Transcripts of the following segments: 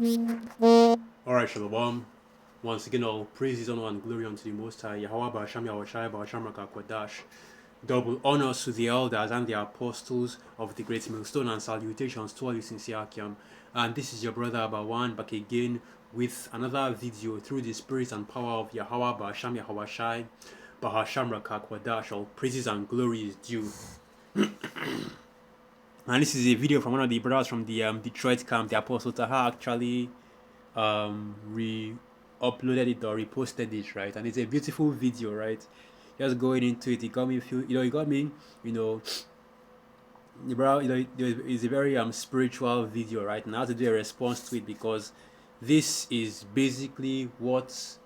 Alright, Shalom. Once again, all praises, honor, and glory unto the Most High, Yahweh Ba'asham Yahushai Ba'asham Rakakwadash. Double honors to the elders and the apostles of the great millstone, and salutations to all you sincere Akiam. And this is your brother Abawan back again with another video through the spirit and power of Yahweh Ba'asham Yahushai Ba'asham Rakakwadash. All praises and glory is due. And this is a video from one of the brothers from the Detroit camp. The Apostle Taha actually re-uploaded it or reposted it, right? And it's a beautiful video, right? Just going into it, it got me feel, it got me, you know, the bro, it's a very spiritual video, right? And I had to do a response to it because this is basically what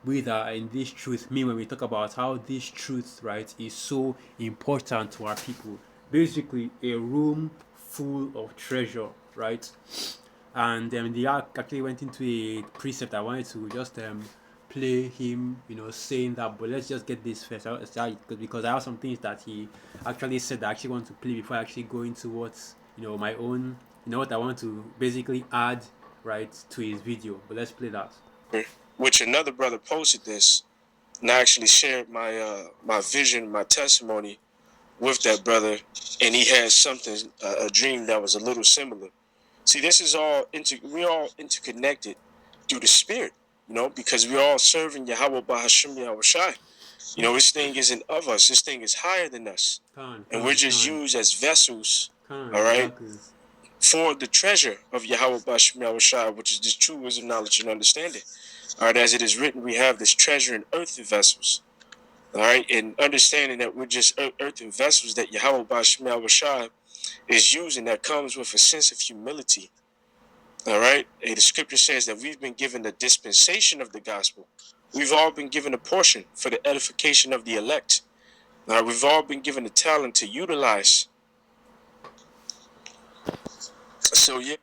we that are in this truth mean when we talk about how this truth, right, is so important to our people. Basically, a room full of treasure, right? And the ark actually went into a precept. I wanted to just play him, saying that, but let's just get this first. Because I have some things that he actually said that I actually want to play before I actually go into what, my own, what I want to basically add, right, to his video. But let's play that. Which another brother posted this, and I actually shared my vision, my testimony with that brother, and he had something, a dream that was a little similar. See, this is all we're all interconnected through the spirit, because we're all serving Yahweh Bahashim Yahushai. This thing isn't of us. This thing is higher than us. And we're just used as vessels, all right, exactly, for the treasure of Yahweh Bahashim Yahushai, which is the true wisdom, knowledge, and understanding. All right, as it is written, we have this treasure in earthen vessels. All right, and understanding that we're just earthen vessels that Yahweh Bahashim Yahushai is using, that comes with a sense of humility. All right, and the scripture says that we've been given the dispensation of the gospel. We've all been given a portion for the edification of the elect. All right, we've all been given the talent to utilize. So yeah,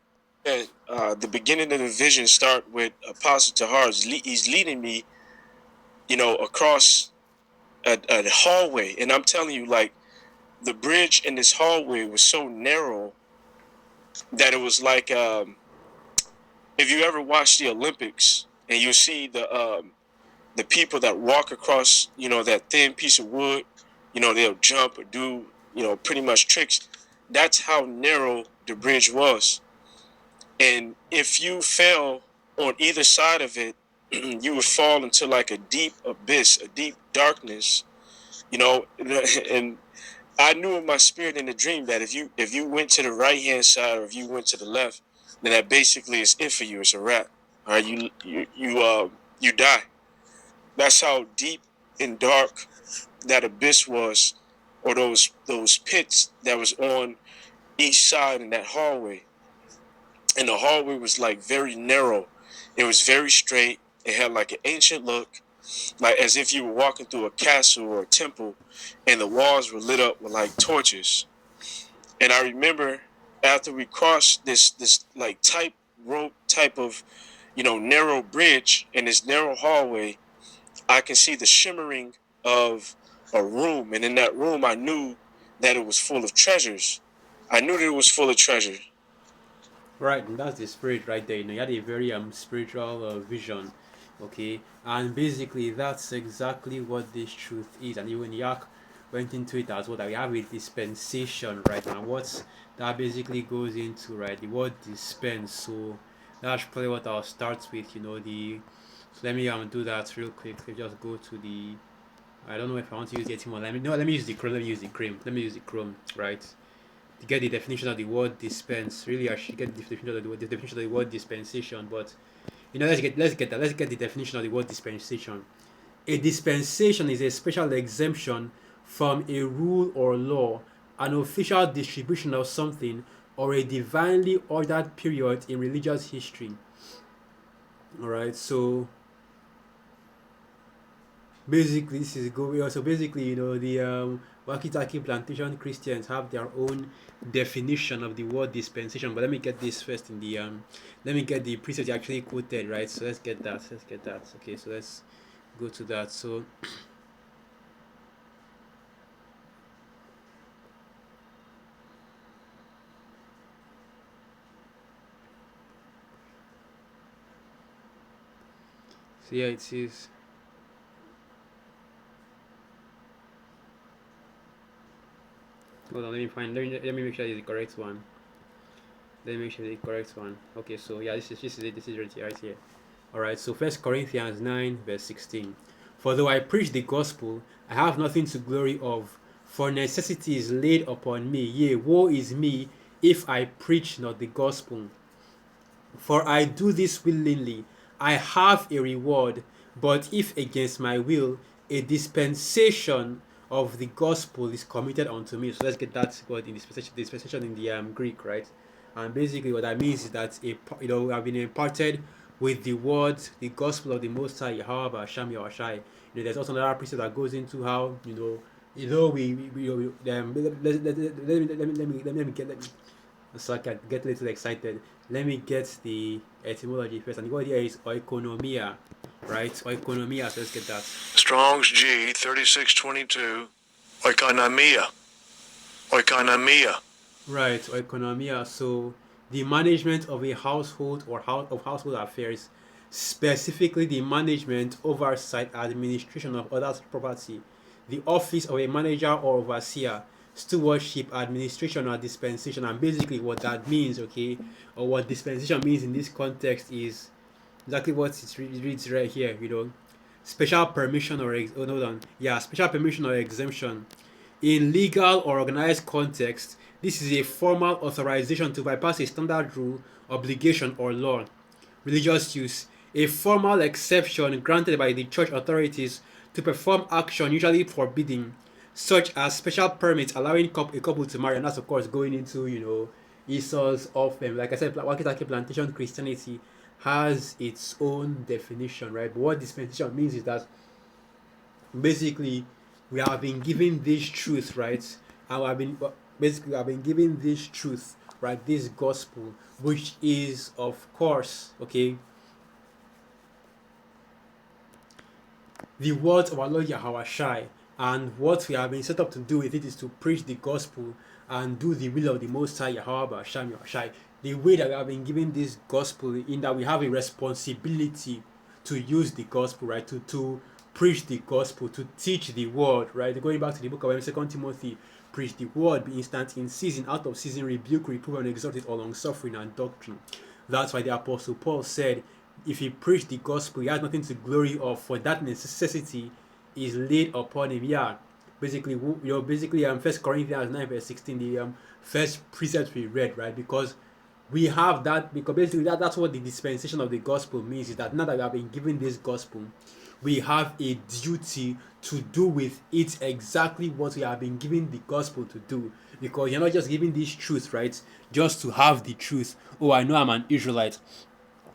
the beginning of the vision start with Apostle Tahar. He's leading me, across a hallway, and I'm telling you, like, the bridge in this hallway was so narrow that it was like, if you ever watch the Olympics and you see the people that walk across, that thin piece of wood, they'll jump or do, pretty much tricks. That's how narrow the bridge was. And if you fell on either side of it, you would fall into like a deep abyss, a deep darkness, and I knew in my spirit in the dream that if you went to the right hand side or if you went to the left, then that basically is it for you. It's a wrap. All right, you die. That's how deep and dark that abyss was, or those pits that was on each side in that hallway. And the hallway was like very narrow. It was very straight. It had like an ancient look, like as if you were walking through a castle or a temple, and the walls were lit up with like torches. And I remember after we crossed this like tight rope type of, narrow bridge in this narrow hallway, I can see the shimmering of a room. And in that room, I knew that it was full of treasures. I knew that it was full of treasure. Right, and that's the spirit right there. You had a very spiritual vision, okay, and basically that's exactly what this truth is. And even Yak went into it as well, that we have a dispensation, right? And what that basically goes into, right? The word dispense. So that's probably what I'll start with. So let me do that real quick. Let me just go to the. I don't know if I want to use the HTML. Let me use the Chrome. Let me use the Chrome. Let me use the Chrome, right? To get the definition of the word dispense. Really, I should get the definition of the word dispensation. But let's get the definition of the word dispensation. A dispensation is a special exemption from a rule or law, an official distribution of something, or a divinely ordered period in religious history. All right, so basically this is going. So basically, the Wakitaki plantation Christians have their own definition of the word dispensation. But let me get this first in the let me get the precept you actually quoted, right? So let's get that. Okay, so let's go to that. So So yeah, it is. Hold on, let me find. Let me make sure it's the correct one. Let me make sure it's the correct one. Okay, so yeah, this is it. This is right here. All right. So First Corinthians 9 verse 16. For though I preach the gospel, I have nothing to glory of, for necessity is laid upon me. Yea, woe is me if I preach not the gospel. For I do this willingly, I have a reward, but if against my will, a dispensation of the gospel is committed unto me. So let's get that word in dispensation in the Greek, right? And basically, what that means is that I've been imparted with the word, the gospel of the Most High, Yahweh Hashem Yahushai. There's also another precept that goes into how let me get so I can get a little excited. Let me get the etymology first. And the word here is oikonomia, right? Oikonomia, so let's get that. Strong's G 3622, oikonomia. Oikonomia. Right, oikonomia. So the management of a household or of household affairs, specifically the management, oversight, administration of others' property, the office of a manager or overseer, stewardship, administration, or dispensation. And basically what that means, okay, or what dispensation means in this context is exactly what it reads right here, special permission or special permission or exemption. In legal or organized context, this is a formal authorization to bypass a standard rule, obligation, or law. Religious use, a formal exception granted by the church authorities to perform action usually forbidden, such as special permits allowing a couple to marry. And that's of course going into Esau's of them. Like I said, Wakitake plantation Christianity has its own definition, right? But what dispensation means is that basically we have been given this truth, right? And we have been given this truth, right? This gospel, which is of course, okay, the words of our Lord Yahushai. And what we have been set up to do with it is to preach the gospel and do the will of the Most High Yahweh Hashem Yahushai. The way that we have been given this gospel, in that we have a responsibility to use the gospel, right? To preach the gospel, to teach the word, right? Going back to the book of 2 Timothy, preach the word, be instant in season, out of season, rebuke, reprove, and exhort it all long suffering and doctrine. That's why the Apostle Paul said, if he preached the gospel, he has nothing to glory of, for that necessity is laid upon him. Yeah, basically, First Corinthians 9 verse 16, the first precept we read, right? Because we have that, because basically that's what the dispensation of the gospel means, is that now that we have been given this gospel, we have a duty to do with it exactly what we have been given the gospel to do. Because you're not just giving this truth, right, just to have the truth. Oh, I know I'm an Israelite.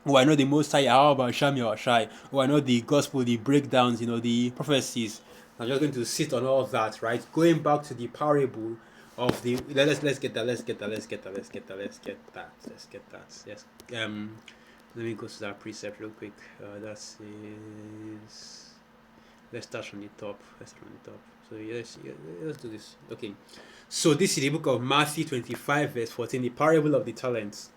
Oh, I know the Most High, how about Shami or Shai? Oh, I know the gospel, the breakdowns, the prophecies. I'm just going to sit on all of that, right? Going back to the parable of the let's get that. Yes. Let me go to that precept real quick. That is. Let's start from the top. So yes, let's do this. Okay. So this is the book of Matthew 25 verse 14, the parable of the talents.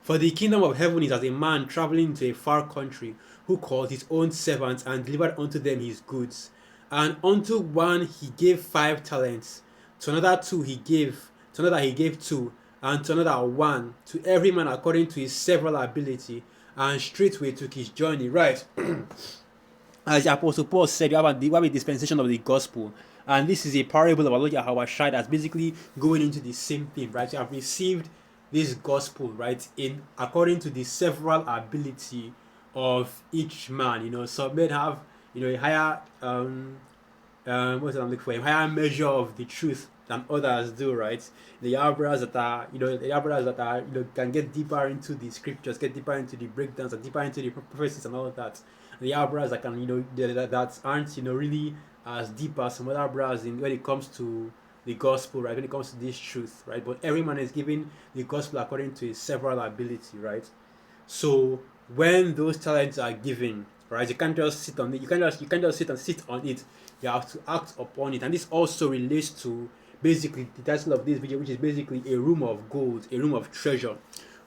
For the kingdom of heaven is as a man traveling to a far country, who called his own servants and delivered unto them his goods. And unto one he gave 5 talents, to another 2 he gave, to another he gave 2, and to another 1, to every man according to his several ability, and straightway took his journey. Right. As the Apostle Paul said, you have a dispensation of the gospel. And this is a parable of our Lord Yahushua that's basically going into the same thing, right? You have received this gospel, right, in according to the several ability of each man. Some men have a higher what's I'm looking for, a higher measure of the truth than others do, right? The brothers that are can get deeper into the scriptures, get deeper into the breakdowns, and deeper into the prophecies and all of that. The brothers that can that aren't really as deep as some other brothers when it comes to the gospel, right? When it comes to this truth, right? But every man is given the gospel according to his several ability, right? So when those talents are given, right, you can't just sit on it. You can't just sit on it. You have to act upon it. And this also relates to basically the title of this video, which is basically a room of gold, a room of treasure,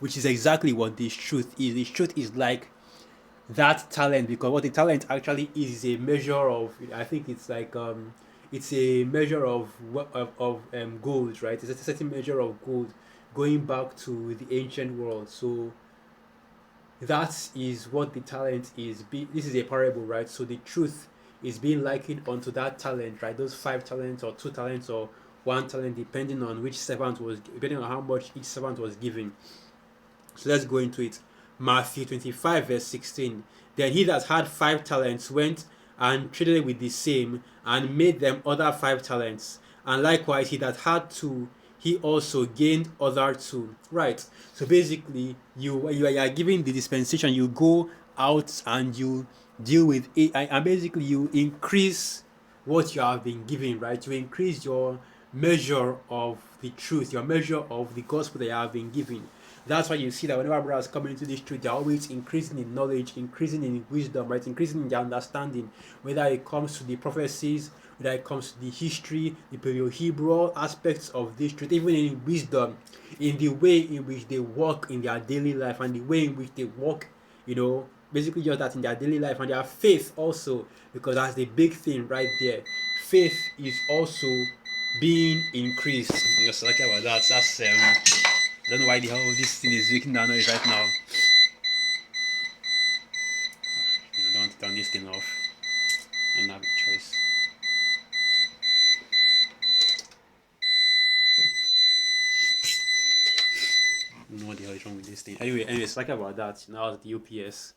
which is exactly what this truth is. This truth is like that talent, because what the talent actually is a measure of, I think it's like it's a measure of gold, right? It's a certain measure of gold going back to the ancient world. So that is what the talent is. This is a parable, right? So the truth is being likened onto that talent, right? Those 5 talents or 2 talents or 1 talent, depending on which servant was, depending on how much each servant was given. So let's go into it. Matthew 25, verse 16. Then he that had 5 talents went and traded with the same, and made them other 5 talents. And likewise, he that had 2, he also gained other 2. Right. So basically, you are giving the dispensation. You go out and you deal with it, and basically you increase what you have been given. Right. You increase your measure of the truth, your measure of the gospel that you have been given. That's why you see that whenever brothers come into this truth, they're always increasing in knowledge, increasing in wisdom, right? Increasing in their understanding, whether it comes to the prophecies, whether it comes to the history, the Paleo-Hebrew aspects of this truth, even in wisdom, in the way in which they walk in their daily life, and the way in which they walk, basically just that in their daily life, and their faith also, because that's the big thing right there. Faith is also being increased. Just like about that. That's I don't know why the hell this thing is making that noise right now. I don't want to turn this thing off. I don't have a choice. I don't know what the hell is wrong with this thing. Anyways, like about that. Now the UPS.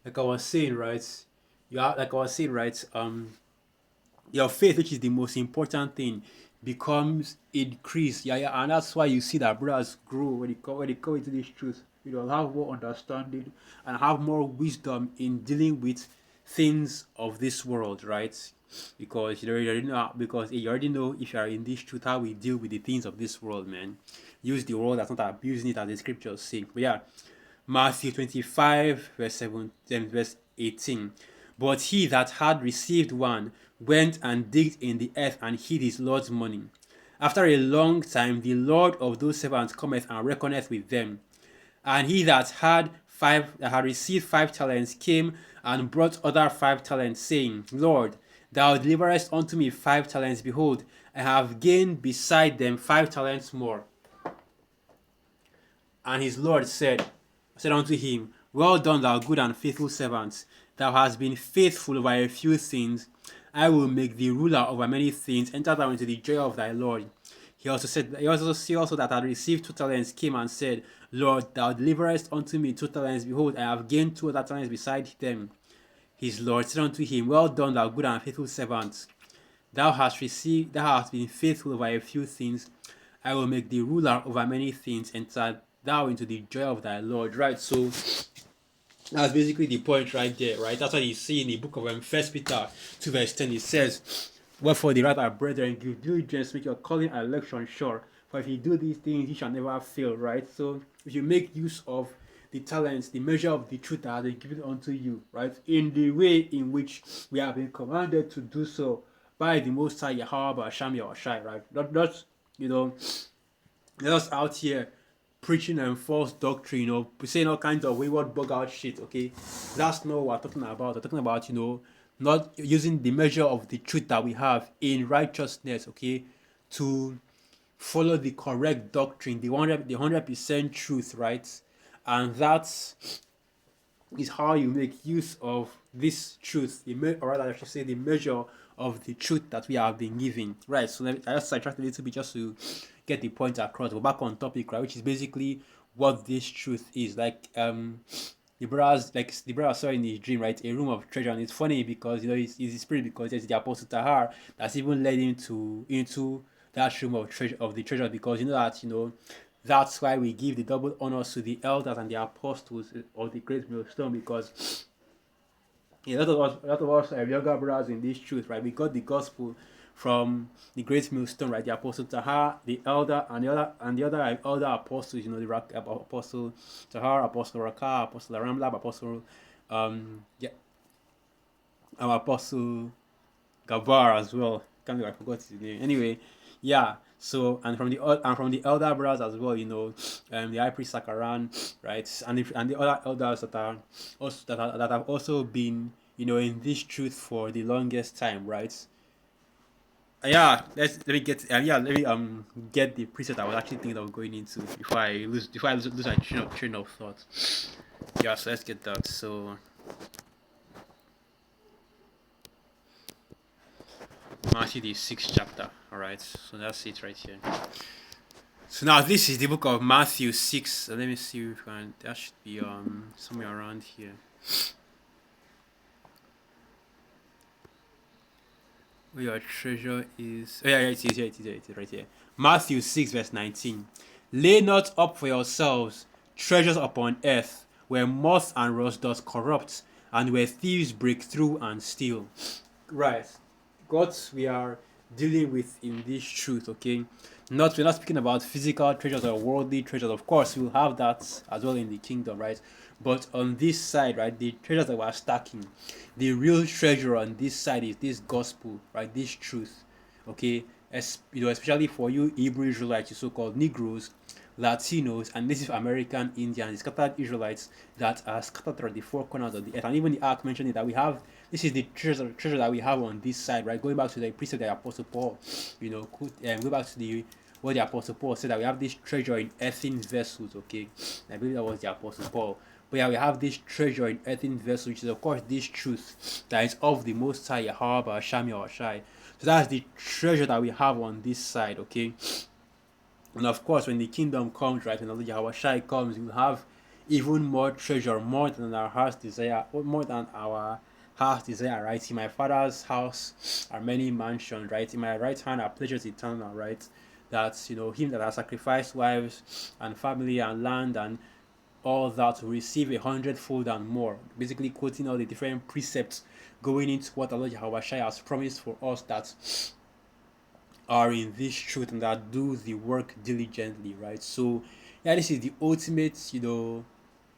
Like I was saying, right? Your faith, which is the most important thing, becomes increased. Yeah, and that's why you see that brothers grow when they come into this truth. Have more understanding and have more wisdom in dealing with things of this world, right? Because you already know if you are in this truth how we deal with the things of this world, man. Use the world that's not abusing it, as the scriptures say. But yeah, Matthew 25, verse 7, verse 18. But he that had received one went and digged in the earth and hid his Lord's money. After a long time, the Lord of those servants cometh and reckoneth with them. And he that had received 5 talents came and brought other 5 talents, saying, Lord, thou deliverest unto me 5 talents. Behold, I have gained beside them 5 talents more. And his Lord said unto him, Well done, thou good and faithful servant. Thou hast been faithful over a few things. I will make thee ruler over many things. Enter thou into the joy of thy Lord. He also said that had received 2 talents came and said, Lord, thou deliverest unto me 2 talents. Behold, I have gained 2 other talents beside them. His Lord said unto him, Well done, thou good and faithful servant. Thou hast been faithful over a few things. I will make thee ruler over many things. Enter thou into the joy of thy Lord. Right, so that's basically the point right there, right? That's what you see in the book of 1 Peter 2 verse 10. It says, Wherefore the rather, brethren, give diligence, make your calling and election sure. For if you do these things, you shall never fail, right? So if you make use of the talents, the measure of the truth that has been given unto you, right? In the way in which we have been commanded to do so by the Most High Yahweh Hashem Yahushai, right? Not just out here preaching and false doctrine, saying all kinds of wayward bug out shit, okay? That's not what we're talking about. We're talking about, not using the measure of the truth that we have in righteousness, okay, to follow the correct doctrine, the 100% truth, right? And that is how you make use of this truth, or rather, I should say, the measure of the truth that we have been given, right? So I just sidetracked a little bit just to get the point across. But back on topic, right, which is basically what this truth is. Like the brother saw in his dream, right, a room of treasure. And it's funny because it's his spirit, because it's the apostle Tahar that's even led him into that room of treasure, because that that's why we give the double honors to the elders and the apostles of the great millstone, because a lot of us younger brothers in this truth, right? We got the gospel from the great millstone, right? The apostle Tahar, the elder, and the other elder apostles. The apostle Tahar, apostle Rakah, apostle Ramlab, apostle our apostle Gabar as well. Can't believe I forgot his name. Anyway, Yeah. So and from the elder brothers as well, the high priest Sakaran, right, and the other elders that are also that have also been in this truth for the longest time, right? Yeah, let me get let me get the preset I was actually thinking of going into before I lose my train of thought. Yeah, so let's get that. So Matthew the sixth chapter. All right, so that's it right here. So now this is the book of Matthew 6. So let me see if that should be somewhere around here. Where your treasure is. Oh, yeah, it is here, it is right here. Matthew 6, verse 19. Lay not up for yourselves treasures upon earth, where moth and rust doth corrupt, and where thieves break through and steal. Right. What we are dealing with in this truth, okay? We're not speaking about physical treasures or worldly treasures. Of course, we'll have that as well in the kingdom, right? But on this side, right, the treasures that we're stacking, the real treasure on this side is this gospel, right? This truth, okay? Especially for you Hebrew Israelites, you so-called Negroes, Latinos, and Native American Indians, scattered Israelites that are scattered throughout the four corners of the earth. And even the ark mentioned it that we have. This is the treasure that we have on this side, right? Going back to the precept of the Apostle Paul, go back to the what the Apostle Paul said, that we have this treasure in earthen vessels. Okay, I believe that was the Apostle Paul. But yeah, we have this treasure in earthen vessels, which is of course this truth that is of the Most High Yahweh Shami or Shai. So that's the treasure that we have on this side. Okay. And of course, when the kingdom comes, right, when the Yahweh Shai comes, we'll have even more treasure, more than our heart's desire, more than our heart's desire, right? In my father's house are many mansions, right? In my right hand are pleasures eternal, right? That's him that has sacrificed wives and family and land and all that to receive 100-fold and more. Basically quoting all the different precepts going into what Allah Yahweh Shai has promised for us, that are in this truth and that do the work diligently, right? So yeah, this is the ultimate,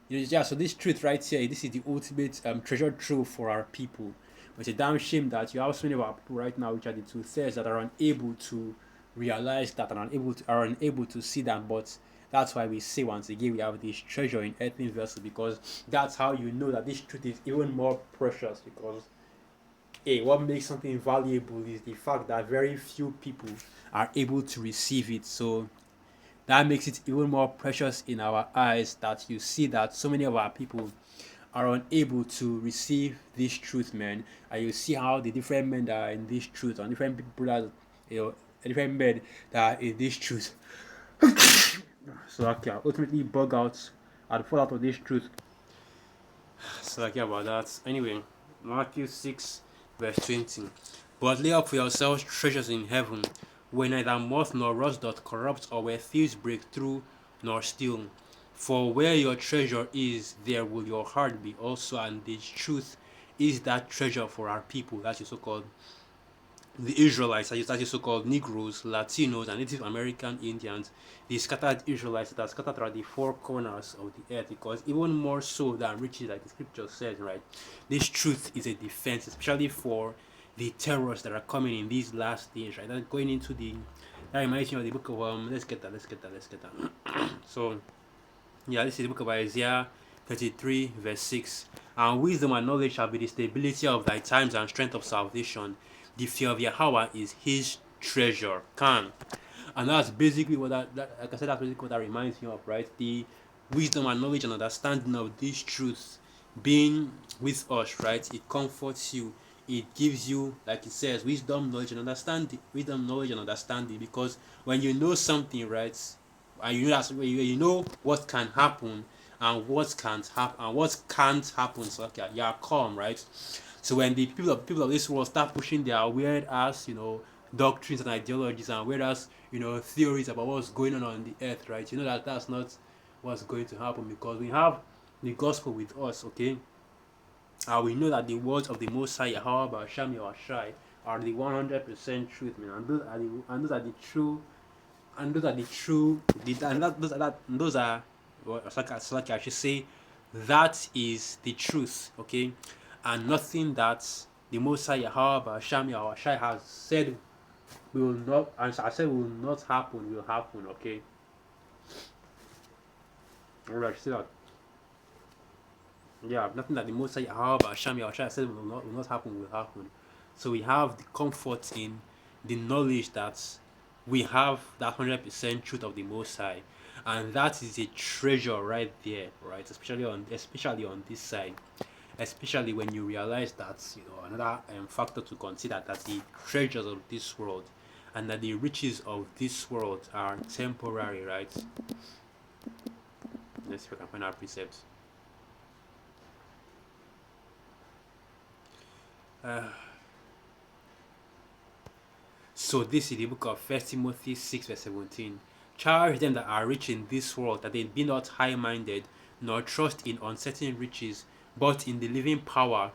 yeah. So this truth right here, this is the ultimate treasure trove for our people. It's a damn shame that you have so many of our people right now, which are the two-thirds, that are unable to realize that and are unable to see that. But that's why we say once again we have this treasure in earthen vessel, because that's how you know that this truth is even more precious. Because what makes something valuable is the fact that very few people are able to receive it. So that makes it even more precious in our eyes, that you see that so many of our people are unable to receive this truth, man. And you see how the different men that are in this truth, and different people that different men that are in this truth, so okay, ultimately bug out and fall out of this truth. So like, yeah, about that. Anyway, Matthew 6, verse 20. But lay up for yourselves treasures in heaven, where neither moth nor rust doth corrupt, or where thieves break through nor steal. For where your treasure is, there will your heart be also. And the truth is that treasure for our people. That's your so-called the Israelites, that is so-called Negroes, Latinos, and Native American Indians, the scattered Israelites that are scattered around the four corners of the earth. Because even more so than riches, like the scripture says, right, this truth is a defense, especially for the terrors that are coming in these last days, right? That going into that reminds me of the book of let's get that. So yeah, this is the book of Isaiah 33, verse 6. And wisdom and knowledge shall be the stability of thy times and strength of salvation. The fear of Yahweh is his treasure. And that's basically what like I said, that's basically what that reminds me of, right? The wisdom and knowledge and understanding of these truths being with us, right? It comforts you. It gives you, like it says, wisdom, knowledge, and understanding. Wisdom, knowledge, and understanding. Because when you know something, right, and you know that you know what can happen and what can't happen, so okay, you are calm, right? So when the people of this world start pushing their weird ass, doctrines and ideologies and weird ass, theories about what's going on the earth, right? You know that that's not what's going to happen, because we have the gospel with us, okay? And we know that the words of the Most High Yahweh Shami or Shai are the 100% truth, man. And those are the true, and those are the true, those are like I should say, that is the truth, okay? And nothing that the Most High Yahweh Shami or Shai has said will not, as I said, will not happen, will happen, okay? Alright, see that. Yeah, nothing that the Most High, however, Hashem Yahushua said will not happen, will happen. So we have the comfort in the knowledge that we have that 100% truth of the Most High, and that is a treasure right there, right? Especially on this side, especially when you realize that, you know, another factor to consider, that the treasures of this world and that the riches of this world are temporary, right? Let's see if I can find our precepts. So this is the book of 1 Timothy 6 verse 17. Charge them that are rich in this world, that they be not high-minded, nor trust in uncertain riches, but in the living power,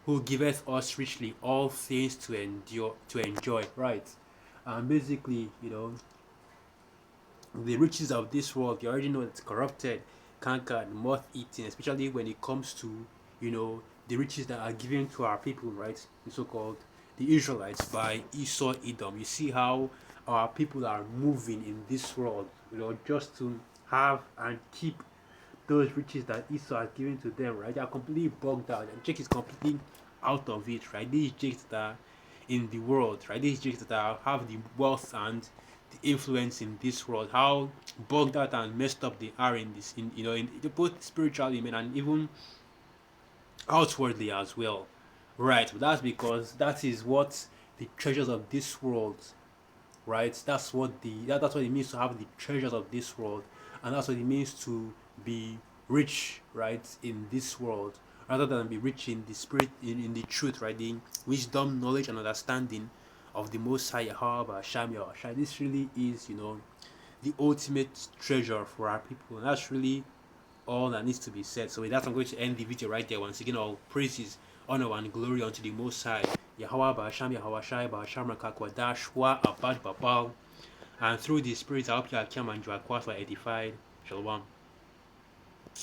who giveth us richly all things to enjoy. Right. And basically, you know, the riches of this world, you already know it's corrupted, cankered, moth-eaten, especially when it comes to, you know, the riches that are given to our people, right? The so-called the Israelites by Esau Edom. You see how our people are moving in this world, you know, just to have and keep those riches that Esau has given to them, right? They are completely bogged out, and Jake is completely out of it, right? These Jakes that are in the world, right? These Jakes that have the wealth and the influence in this world, how bogged out and messed up they are in this, in you know, in both spiritually, and even outwardly as well, right? But that's because that is what the treasures of this world, right? That's what that's what it means to have the treasures of this world, and that's what it means to be rich, right, in this world, rather than be rich in the spirit, in the truth, right, the wisdom, knowledge, and understanding of the Most High Yahweh Hashem Yahushua. This really is, you know, the ultimate treasure for our people, and that's really all that needs to be said. So with that, I'm going to end the video right there. Once again, all praises, honor, and glory unto the Most High Yahweh Ba'asham Yahushai Ba'asham Rakakwadashwa Abad Babal. And through the Spirit, I hope you are come and you are quite edified. Shalom.